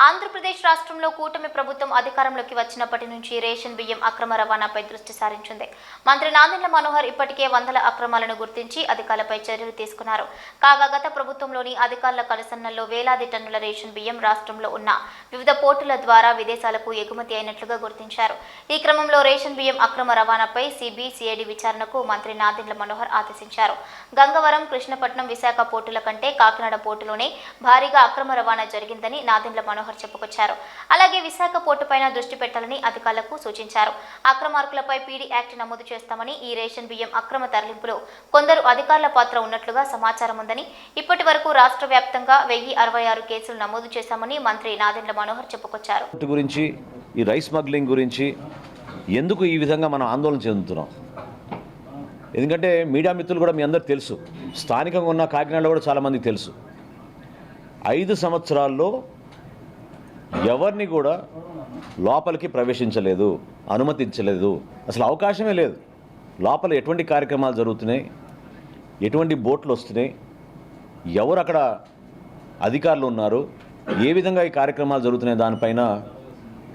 ఆంధ్రప్రదేశ్ రాష్ట్రంలో కూటమి ప్రభుత్వం అధికారంలోకి వచ్చినప్పటి నుంచి రేషన్ బియ్యం అక్రమ రవాణాపై దృష్టి సారించింది. మంత్రి నాదెండ్ల మనోహర్ ఇప్పటికే వందల అక్రమాలను గుర్తించి అధికారులపై చర్యలు తీసుకున్నారు. కాగా గత ప్రభుత్వంలోని అధికారుల కలసన్నల్లో వేలాది టన్నుల రేషన్ బియ్యం రాష్ట్రంలో ఉన్న వివిధ పోర్టుల ద్వారా విదేశాలకు ఎగుమతి అయినట్లుగా గుర్తించారు. ఈ క్రమంలో రేషన్ బియ్యం అక్రమ రవాణాపై సిబిసిఐడి విచారణకు మంత్రి నాదెండ్ల మనోహర్ ఆదేశించారు. గంగవరం, కృష్ణపట్నం, విశాఖ పోర్టుల కంటే కాకినాడ పోర్టులోనే భారీగా అక్రమ రవాణా జరిగిందని నాదెండ్ల మనోహర్ చెప్పుకొచ్చారు. అలాగే విశాఖ పోర్టు పైన దృష్టి పెట్టాలని అధికారులకు సూచించారు. అక్రమార్కులపై పీడీ యాక్ట్ నమోదు చేస్తామని, ఈ రేషన్ బియ్యం అక్రమ తరలింపులో కొందరు అధికారుల పాత్ర ఉన్నట్లుగా సమాచారం ఉందని, ఇప్పటి వరకు రాష్ట్ర వ్యాప్తంగా 1066 కేసులు నమోదు చేశామని మంత్రి నాదెండ్ల మనోహర్ చెప్పుకొచ్చారు. గురించి ఈ రైస్ స్మగ్లింగ్ గురించి ఎందుకు ఈ విధంగా మనం ఆందోళన చెందుతున్నాం? ఎందుకంటే మీడియా మిత్రులు కూడా మీ అందరూ తెలుసు, స్థానికంగా ఉన్న కాకినాడలో కూడా చాలామందికి తెలుసు. 5 సంవత్సరాల్లో ఎవరిని కూడా లోపలికి ప్రవేశించలేదు, అనుమతించలేదు, అసలు అవకాశమే లేదు. లోపల ఎటువంటి కార్యక్రమాలు జరుగుతున్నాయి, ఎటువంటి బోట్లు వస్తున్నాయి, ఎవరు అక్కడ అధికారులు ఉన్నారు, ఏ విధంగా ఈ కార్యక్రమాలు జరుగుతున్నాయి దానిపైన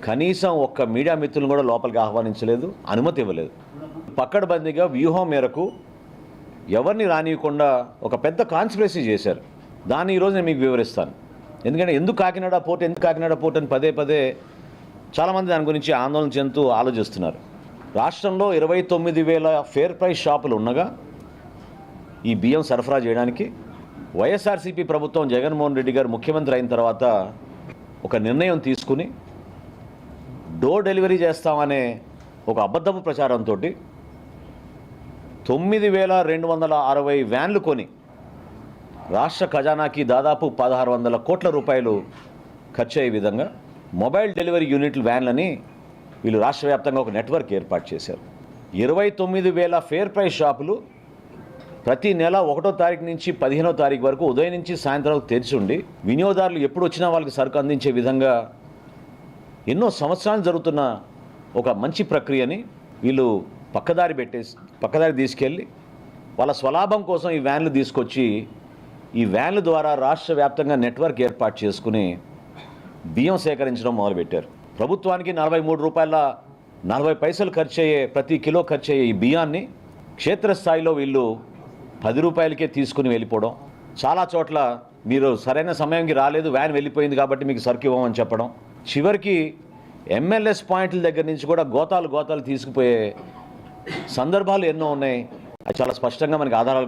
కనీసం ఒక్క మీడియా మిత్రులను కూడా లోపలికి ఆహ్వానించలేదు, అనుమతి ఇవ్వలేదు. పక్కడబందీగా వ్యూహం మేరకు ఎవరిని రానియకుండా ఒక పెద్ద కాన్స్పిరసీ చేశారు. దాన్ని ఈరోజు నేను మీకు వివరిస్తాను. ఎందుకంటే ఎందుకు కాకినాడ పోర్ట్ అని పదే పదే చాలామంది దాని గురించి ఆందోళన చెందుతూ ఆలోచిస్తున్నారు. రాష్ట్రంలో 29,000 ఫేర్ ప్రైస్ షాపులు ఉండగా ఈ బియ్యం సరఫరా చేయడానికి వైఎస్ఆర్సీపీ ప్రభుత్వం జగన్మోహన్ రెడ్డి గారు ముఖ్యమంత్రి అయిన తర్వాత ఒక నిర్ణయం తీసుకుని డోర్ డెలివరీ చేస్తామనే ఒక అబద్ధపు ప్రచారంతో 9,260 వ్యాన్లు కొని రాష్ట్ర ఖజానాకి దాదాపు 1,600 కోట్ల రూపాయలు ఖర్చు అయ్యే విధంగా మొబైల్ డెలివరీ యూనిట్లు వ్యాన్లని వీళ్ళు రాష్ట్ర వ్యాప్తంగా ఒక నెట్వర్క్ ఏర్పాటు చేశారు. 29,000 ఫేర్ ప్రైస్ షాపులు ప్రతి నెల 1వ తారీఖు నుంచి 15వ తారీఖు వరకు ఉదయం నుంచి సాయంత్రం తెరిచి ఉండి వినియోగదారులు ఎప్పుడు వచ్చినా వాళ్ళకి సరుకు అందించే విధంగా ఎన్నో సంవత్సరాలు జరుగుతున్న ఒక మంచి ప్రక్రియని వీళ్ళు పక్కదారి తీసుకెళ్ళి వాళ్ళ స్వలాభం కోసం ఈ వ్యాన్లు తీసుకొచ్చి ఈ వ్యాన్ల ద్వారా రాష్ట్ర వ్యాప్తంగా నెట్వర్క్ ఏర్పాటు చేసుకుని బియ్యం సేకరించడం మొదలుపెట్టారు. ప్రభుత్వానికి 43 రూపాయల 40 పైసలు ప్రతి కిలో ఖర్చు అయ్యే ఈ బియ్యాన్ని క్షేత్రస్థాయిలో వీళ్ళు 10 రూపాయలకే తీసుకుని వెళ్ళిపోవడం. చాలా చోట్ల మీరు సరైన సమయానికి రాలేదు, వ్యాన్ వెళ్ళిపోయింది కాబట్టి మీకు సరుకు ఇవ్వమని చెప్పడం. చివరికి ఎంఎల్ఎస్ పాయింట్ల దగ్గర నుంచి కూడా గోతాలు తీసుకుపోయే సందర్భాలు ఎన్నో ఉన్నాయి. అది చాలా స్పష్టంగా మనకి ఆధారాలు